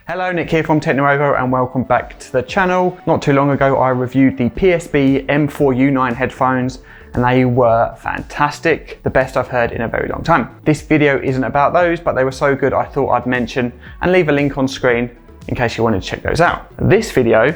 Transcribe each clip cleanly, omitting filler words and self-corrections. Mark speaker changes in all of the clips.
Speaker 1: Hello, Nick here from TechNuovo and welcome back to the channel. Not too long ago I reviewed the PSB M4U headphones and they were fantastic, the best I've heard in a very long time. This video isn't about those, but they were so good I thought I'd mention and leave a link on screen in case you wanted to check those out. This video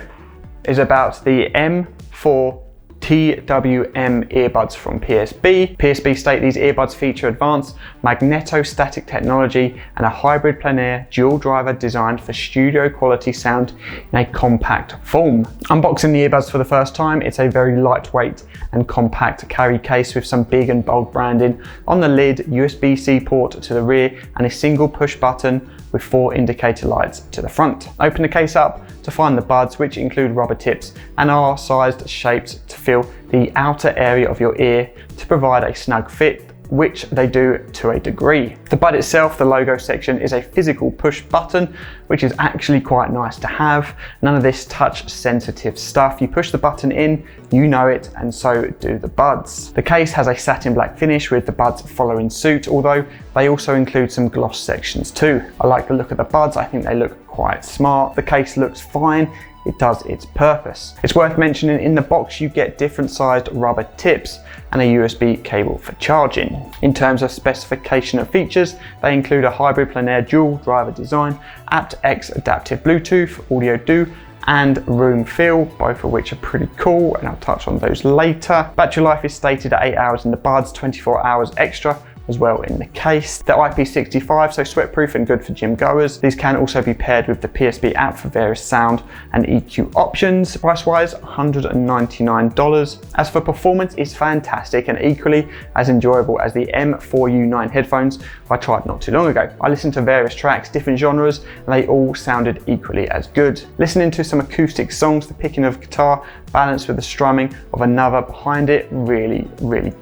Speaker 1: is about the M4U TWM Earbuds from PSB. PSB state these earbuds feature advanced magnetostatic technology and a hybrid plein air dual driver designed for studio quality sound in a compact form. Unboxing the earbuds for the first time, it's a very lightweight and compact carry case with some big and bold branding on the lid, USB-C port to the rear and a single push button with 4 indicator lights to the front. Open the case up to find the buds, which include rubber tips and are sized shaped to fill the outer area of your ear to provide a snug fit, which they do to a degree. The bud itself, the logo section, is a physical push button, which is actually quite nice to have. None of this touch sensitive stuff. You push the button in, you know it, and so do the buds. The case has a satin black finish with the buds following suit, although they also include some gloss sections too. I like the look of the buds, I think they look quite smart. The case looks fine. It does its purpose. It's worth mentioning in the box you get different sized rubber tips and a USB cable for charging. In terms of specification and features, they include a hybrid plein air dual driver design, aptX adaptive Bluetooth, Audiodo, and room fill, both of which are pretty cool, and I'll touch on those later. Battery life is stated at 8 hours in the buds, 24 hours extra as well in the case. They're IP65, so sweat proof and good for gym goers. These can also be paired with the PSB app for various sound and EQ options. Price wise, $199. As for performance, it's fantastic and equally as enjoyable as the M4U headphones I tried not too long ago. I listened to various tracks, different genres, and they all sounded equally as good. Listening to some acoustic songs, the picking of guitar balanced with the strumming of another behind it, really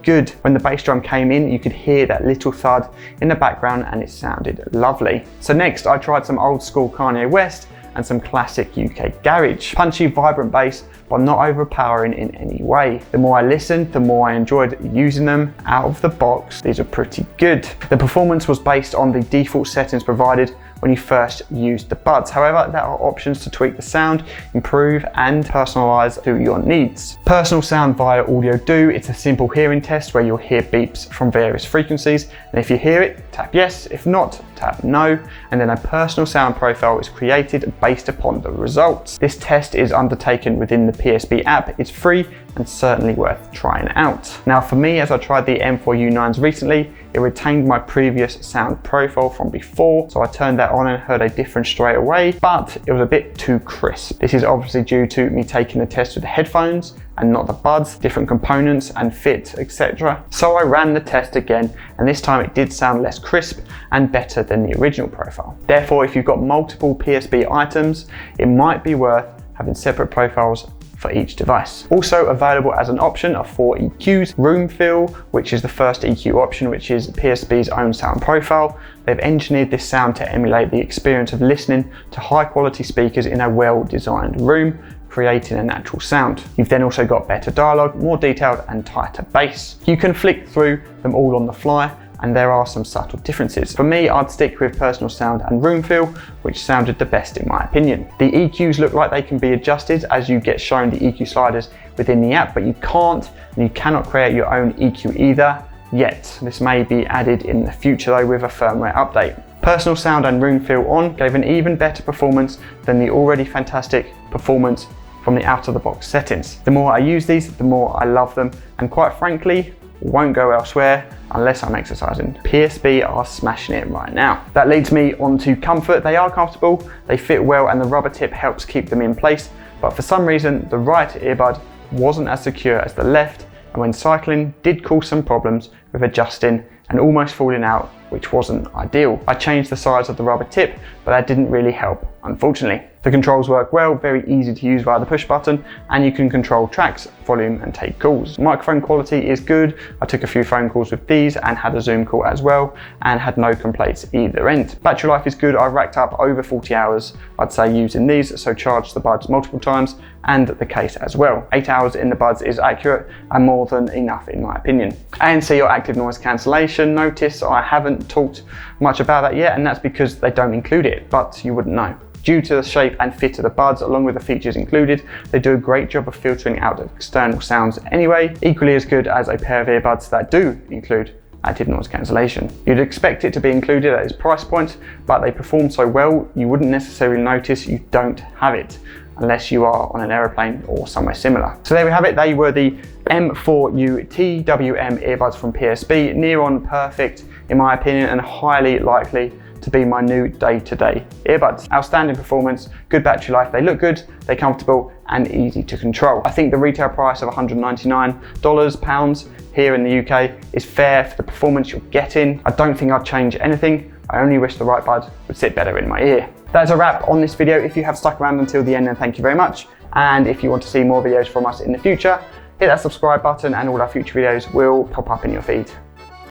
Speaker 1: good. When the bass drum came in, you could hear that little thud in the background and it sounded lovely. So next I tried some old school Kanye West and some classic UK garage. Punchy, vibrant bass, but not overpowering in any way. The more I listened, the more I enjoyed using them. Out of the box, these are pretty good. The performance was based on the default settings provided when you first used the buds. However, there are options to tweak the sound, improve and personalize to your needs. Personal sound via Audiodo, it's a simple hearing test where you'll hear beeps from various frequencies, and if you hear it, tap yes, if not, tap no, and then a personal sound profile is created based upon the results. This test is undertaken within the PSB app. It's free and certainly worth trying out. Now for me, as I tried the M4U recently, it retained my previous sound profile from before, so I turned that on and heard a difference straight away, but it was a bit too crisp. This is obviously due to me taking the test with the headphones and not the buds, different components and fit, etc. So I ran the test again, and this time it did sound less crisp and better than the original profile. Therefore, if you've got multiple PSB items, it might be worth having separate profiles for each device. Also available as an option are 4 EQs, room fill, which is the first EQ option, which is PSB's own sound profile. They've engineered this sound to emulate the experience of listening to high quality speakers in a well-designed room, creating a natural sound. You've then also got better dialogue, more detailed and tighter bass. You can flick through them all on the fly, and there are some subtle differences. For me, I'd stick with personal sound and room fill, which sounded the best in my opinion. The EQs look like they can be adjusted as you get shown the EQ sliders within the app, but you can't and you cannot create your own EQ either yet. This may be added in the future though with a firmware update. Personal sound and room fill on gave an even better performance than the already fantastic performance from the out of the box settings. The more I use these, the more I love them, and quite frankly, won't go elsewhere unless I'm exercising. PSB are smashing it right now. That leads me on to comfort. They are comfortable, they fit well, and the rubber tip helps keep them in place, but for some reason the right earbud wasn't as secure as the left, and when cycling did cause some problems with adjusting and almost falling out, which wasn't ideal. I changed the size of the rubber tip, but that didn't really help, unfortunately. The controls work well, very easy to use via the push button, and you can control tracks, volume, and take calls. Microphone quality is good. I took a few phone calls with these and had a Zoom call as well, and had no complaints either end. Battery life is good. I've racked up over 40 hours, I'd say, using these, so charged the buds multiple times, and the case as well. 8 hours in the buds is accurate and more than enough in my opinion. ANC or active noise cancellation, notice I haven't talked much about that yet, and that's because they don't include it, but you wouldn't know. Due to the shape and fit of the buds, along with the features included, they do a great job of filtering out external sounds anyway, equally as good as a pair of earbuds that do include active noise cancellation. You'd expect it to be included at its price point, but they perform so well you wouldn't necessarily notice you don't have it, unless you are on an aeroplane or somewhere similar. So there we have it, they were the M4U TWM earbuds from PSB, near on perfect in my opinion and highly likely to be my new day-to-day earbuds. Outstanding performance, good battery life, they look good, they're comfortable and easy to control. I think the retail price of £199 here in the UK is fair for the performance you're getting. I don't think I'd change anything. I only wish the right bud would sit better in my ear. That's a wrap on this video. If you have stuck around until the end, then thank you very much. And if you want to see more videos from us in the future, hit that subscribe button and all our future videos will pop up in your feed.